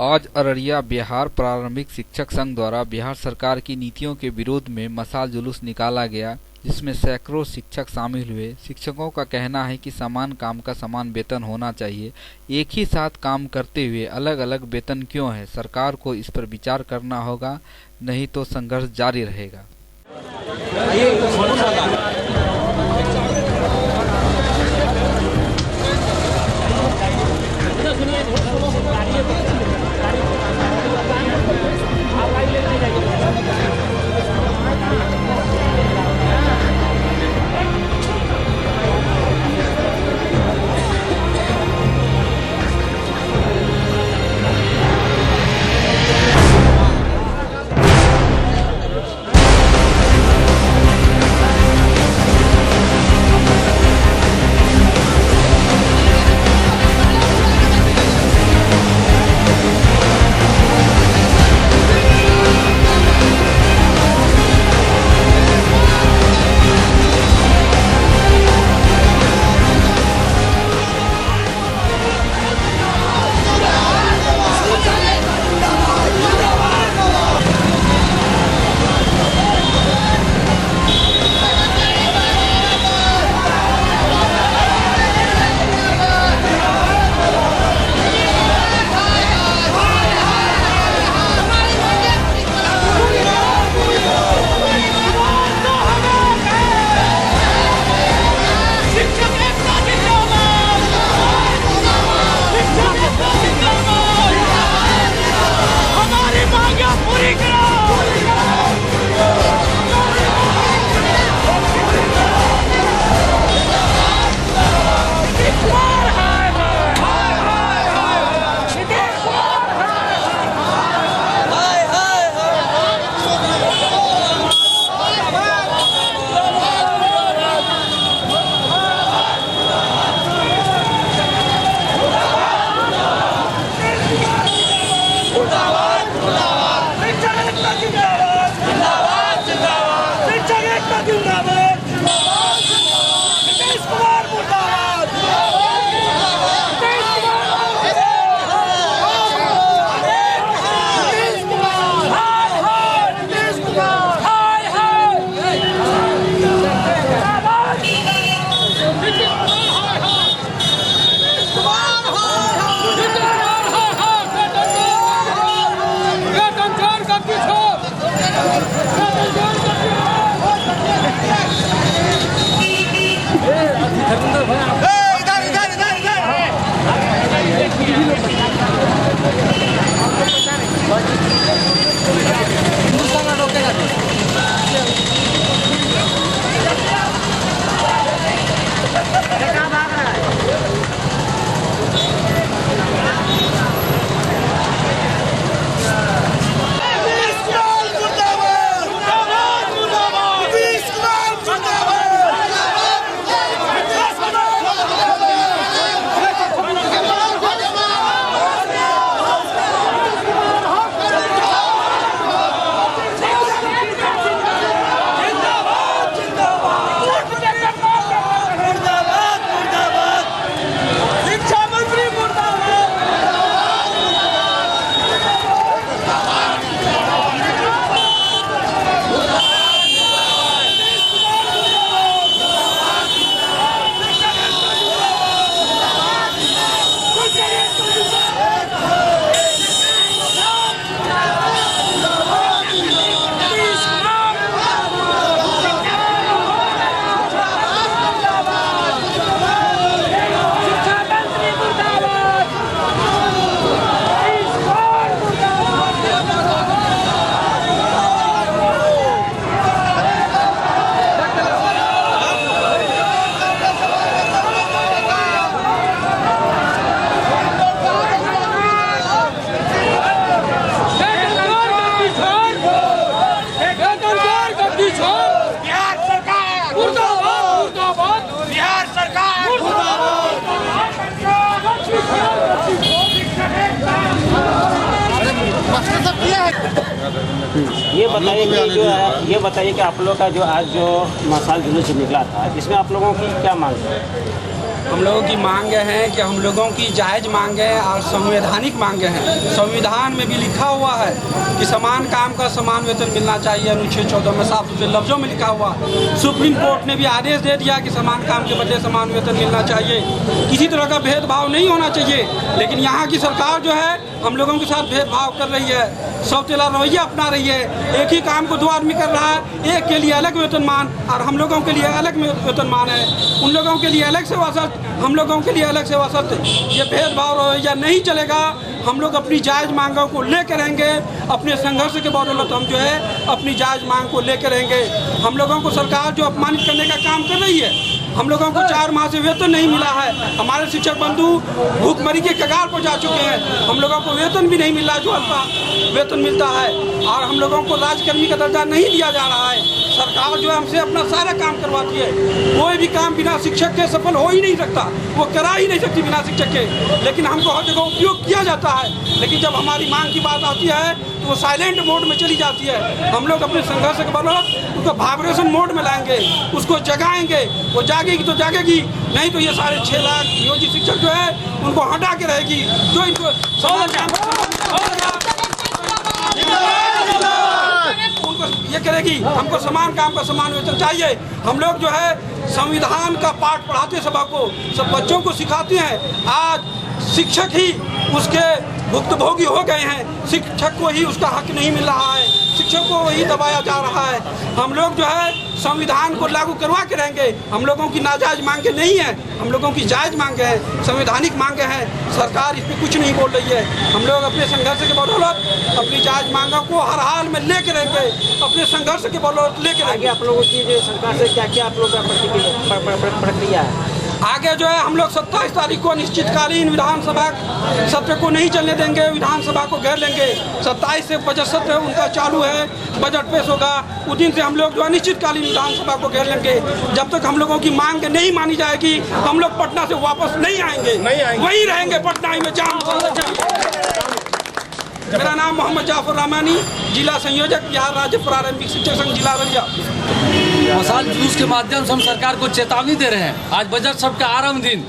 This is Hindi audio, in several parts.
आज अररिया बिहार प्रारंभिक शिक्षक संघ द्वारा बिहार सरकार की नीतियों के विरोध में मशाल जुलूस निकाला गया, जिसमें सैकड़ों शिक्षक शामिल हुए। शिक्षकों का कहना है कि समान काम का समान वेतन होना चाहिए। एक ही साथ काम करते हुए अलग अलग वेतन क्यों है? सरकार को इस पर विचार करना होगा, नहीं तो संघर्ष जारी रहेगा। ये बताइए कि आप लोगों का जो आज जो मशाल जुलूस निकला था, इसमें आप लोगों की क्या मांग है? हम लोगों की मांग हैं कि हम लोगों की जायज़ मांगें हैं और संवैधानिक मांगें हैं। संविधान में भी लिखा हुआ है कि समान काम का समान वेतन मिलना चाहिए। अनुच्छेद 14 में साफ सुथरे लफ्ज़ों में लिखा हुआ। सुप्रीम कोर्ट ने भी आदेश दे दिया कि समान काम के बदले समान वेतन मिलना चाहिए। किसी तरह का भेदभाव नहीं होना चाहिए। लेकिन यहाँ की सरकार जो है हम लोगों के साथ भेदभाव कर रही है, सौतेला रवैया अपना रही है। एक ही काम को दो आदमी कर रहा है, एक के लिए अलग वेतनमान और हम लोगों के लिए अलग वेतनमान है। उन लोगों के लिए अलग सेवा शर्त, हम लोगों के लिए अलग सेवा शर्त। ये भेदभाव रवैया नहीं चलेगा। हम लोग अपनी जायज़ मांगों को लेकर रहेंगे। अपने संघर्ष के बदौलत हम जो है अपनी जायज़ मांग को लेकर रहेंगे। हम लोगों को सरकार जो अपमानित करने का काम कर रही है, हम लोगों को 4 माह से वेतन नहीं मिला है। हमारे शिक्षक बंधु भूखमरी के कगार पर जा चुके हैं। हम लोगों को वेतन भी नहीं मिल रहा जो अल्पा वेतन मिलता है, और हम लोगों को राज्यकर्मी का दर्जा नहीं दिया जा रहा है। सरकार जो है हमसे अपना सारा काम करवाती है। कोई भी काम बिना शिक्षक के सफल हो ही नहीं सकता, वो करा ही नहीं सकती बिना शिक्षक के। लेकिन हमको हर जगह उपयोग किया जाता है। लेकिन जब हमारी मांग की बात आती है तो वो साइलेंट मोड में चली जाती है। हम लोग अपने संघर्ष के बदौलत उसको वाइब्रेशन मोड में लाएंगे, उसको जगाएंगे। वो जागेगी तो जागेगी, नहीं तो ये सारे 6 लाख नियोजित शिक्षक जो है उनको हटा के रहेगी। जो इनको उनको ये करेगी। हमको समान काम का समान वेतन चाहिए। हम लोग जो है संविधान का पाठ पढ़ाते सब बच्चों को सिखाते हैं। आज शिक्षक ही उसके भुक्तभोगी हो गए हैं। शिक्षक को ही उसका हक नहीं मिल रहा है, शिक्षक को ही दबाया जा रहा है। हम लोग जो है संविधान को लागू करवा के रहेंगे। हम लोगों की नाजायज मांगे नहीं है, हम लोगों की जायज मांगे हैं, संवैधानिक मांगे हैं। सरकार इस पर कुछ नहीं बोल रही है। हम लोग अपने संघर्ष के बदौलत अपनी जायज मांगों को हर हाल में लेके रहेंगे। अपने संघर्ष के बदौलत लेके रहेंगे। आप लोगों की जो सरकार से क्या क्या आप लोगों का प्रक्रिया है? आगे जो है हम लोग 27 तारीख को अनिश्चितकालीन विधानसभा सत्र को नहीं चलने देंगे। विधानसभा को घेर लेंगे। 27 से बजट सत्र उनका चालू है, बजट पेश होगा। उस दिन से हम लोग जो अनिश्चितकालीन विधानसभा को घेर लेंगे। जब तक हम लोगों की मांग नहीं मानी जाएगी हम लोग पटना से वापस नहीं आएंगे, वहीं रहेंगे पटना ही में जाम। मेरा नाम मोहम्मद जाफर रहमानी, जिला संयोजक, बिहार राज्य प्रारंभिक शिक्षक संघ जिला अररिया। मसाल जुलूस के माध्यम से हम सरकार को चेतावनी दे रहे हैं। आज बजट सत्र का आरंभ दिन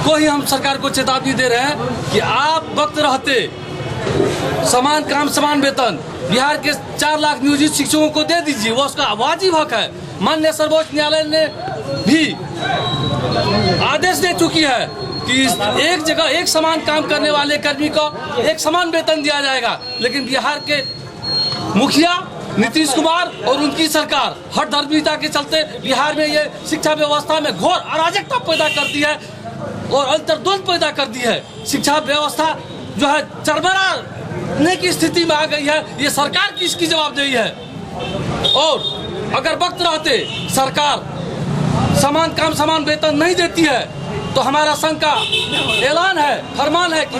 को ही हम सरकार को चेतावनी दे रहे हैं कि आप वक्त रहते समान काम समान वेतन बिहार के 4 लाख नियोजित शिक्षकों को दे दीजिए। वो उसका वाजिब हक है। माननीय सर्वोच्च न्यायालय ने भी आदेश दे चुकी है कि एक जगह एक समान काम करने वाले कर्मी को एक समान वेतन दिया जाएगा। लेकिन बिहार के मुखिया नीतीश कुमार और उनकी सरकार हठधर्मिता के चलते बिहार में ये शिक्षा व्यवस्था में घोर अराजकता पैदा कर दी है और अंतर्द्वंद पैदा कर दी है। शिक्षा व्यवस्था जो है चरमराने की स्थिति में आ गई है। ये सरकार की इसकी जवाबदेही है। और अगर वक्त रहते सरकार समान काम समान वेतन नहीं देती है तो हमारा संघ का ऐलान है, फरमान है कि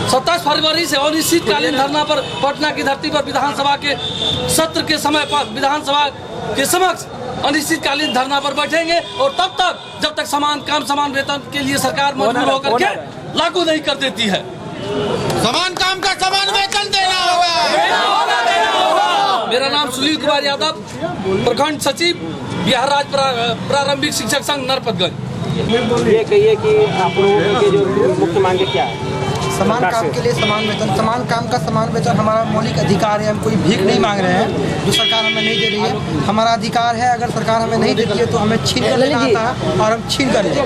27 फरवरी से अनिश्चितकालीन धरना पर पटना की धरती पर विधानसभा के सत्र के समय पर विधानसभा के समक्ष अनिश्चितकालीन धरना पर बैठेंगे। और तब तक जब तक समान काम समान वेतन के लिए सरकार मजबूर होकर के लागू नहीं कर देती है। समान काम का समान वेतन देना होगा। मेरा नाम सुनील कुमार यादव, प्रखंड सचिव, बिहार राज्य प्रारंभिक शिक्षक संघ नरपतगंज। ये कहिए कि आप लोगों की जो मुख्य मांगे क्या है? समान काम के लिए समान वेतन, समान काम का समान वेतन हमारा मौलिक अधिकार है। हम कोई भीख नहीं मांग रहे हैं जो सरकार हमें नहीं दे रही है। हमारा अधिकार है। अगर सरकार हमें नहीं देती है तो हमें छीन कर लेना आता है और हम छीन कर लेंगे।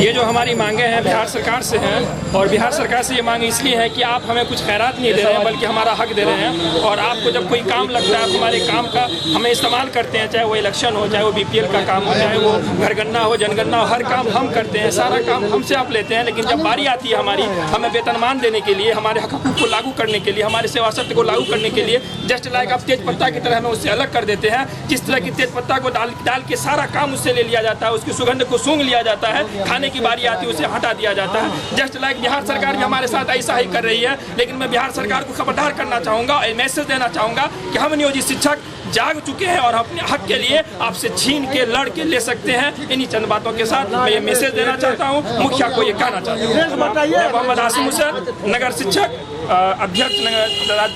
ये जो हमारी मांगे हैं बिहार सरकार से हैं और बिहार सरकार से ये मांग इसलिए है कि आप हमें कुछ खैरात नहीं दे रहे हैं बल्कि हमारा हक दे रहे हैं। और आपको जब कोई काम लगता है आप हमारे काम का हमें इस्तेमाल करते हैं, चाहे वो इलेक्शन हो, चाहे वो BPL का काम हो, चाहे वो घरगन्ना हो, जनगणना हो, हर काम हम करते हैं, सारा काम हमसे आप लेते हैं। लेकिन जब बारी आती है हमारी हमें वेतनमान देने के लिए, हमारे हक को लागू करने के लिए, हमारे सेवा शर्त को लागू करने के लिए जस्ट लाइक आप तेज पत्ता की तरह हमें उससे अलग कर देते हैं। जिस तरह की तेज पत्ता को डाल के सारा काम उससे ले लिया जाता है, उसकी सुगंध को सूंघ लिया जाता है, खाने की बारी आती है उसे हटा दिया जाता है। जस्ट लाइक बिहार सरकार भी हमारे साथ ऐसा ही कर रही है। लेकिन मैं बिहार सरकार को खबरदार करना चाहूँगा और मैसेज देना चाहूँगा कि हम नियोजित शिक्षक जाग चुके हैं और अपने हक के लिए आपसे छीन के लड़ के ले सकते हैं। इन्हीं चंद बातों के साथ मैं ये मैसेज देना चाहता हूँ, मुखिया को ये कहना चाहता हूँ। मैं मोहम्मद आसिम हुसैन, नगर शिक्षक अध्यक्ष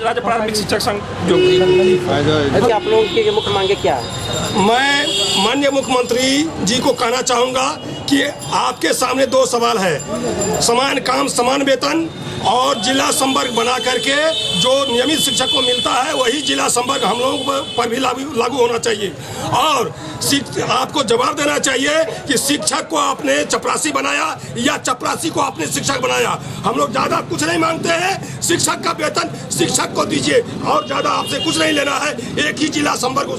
राज्य प्राथमिक शिक्षक संघ जोगबनी। आप लोगों की मुख्य मांगे क्या है? मैं माननीय मुख्यमंत्री जी को कहना चाहूँगा कि आपके सामने दो सवाल है, समान काम समान वेतन और जिला संवर्ग बना करके जो नियमित शिक्षक को मिलता है वही जिला संवर्ग हम लोगों पर भी लागू होना चाहिए। और आपको जवाब देना चाहिए कि शिक्षक को आपने चपरासी बनाया या चपरासी को आपने शिक्षक बनाया। हम लोग ज़्यादा कुछ नहीं मांगते हैं, शिक्षक का वेतन शिक्षक को दीजिए और ज़्यादा आपसे कुछ नहीं लेना है। एक ही जिला संवर्ग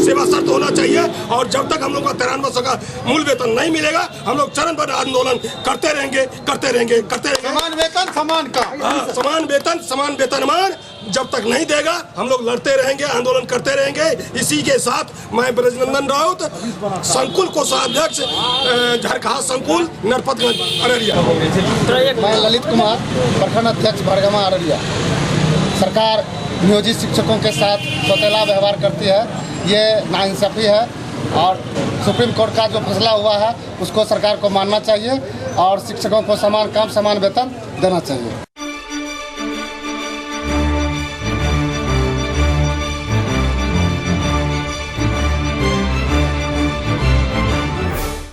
सेवा शर्त होना चाहिए और जब तक हम लोग का 9300 का मूल वेतन नहीं मिलेगा हम लोग चरणबद्ध आंदोलन करते रहेंगे। समान वेतन समान काम, समान वेतन समान वेतनमान जब तक नहीं देगा हम लोग लड़ते रहेंगे, आंदोलन करते रहेंगे। इसी के साथ मैं ब्रजनंदन राउत, संकुल कोषाध्यक्ष झरखा संकुल नरपतगंज अररिया। मैं ललित कुमार, प्रखंड अध्यक्ष भरगमा अररिया। सरकार नियोजित शिक्षकों के साथ सौतेला व्यवहार करती है, ये नाइंसाफी है और सुप्रीम कोर्ट का जो फैसला हुआ है उसको सरकार को मानना चाहिए और शिक्षकों को समान काम समान वेतन देना चाहिए।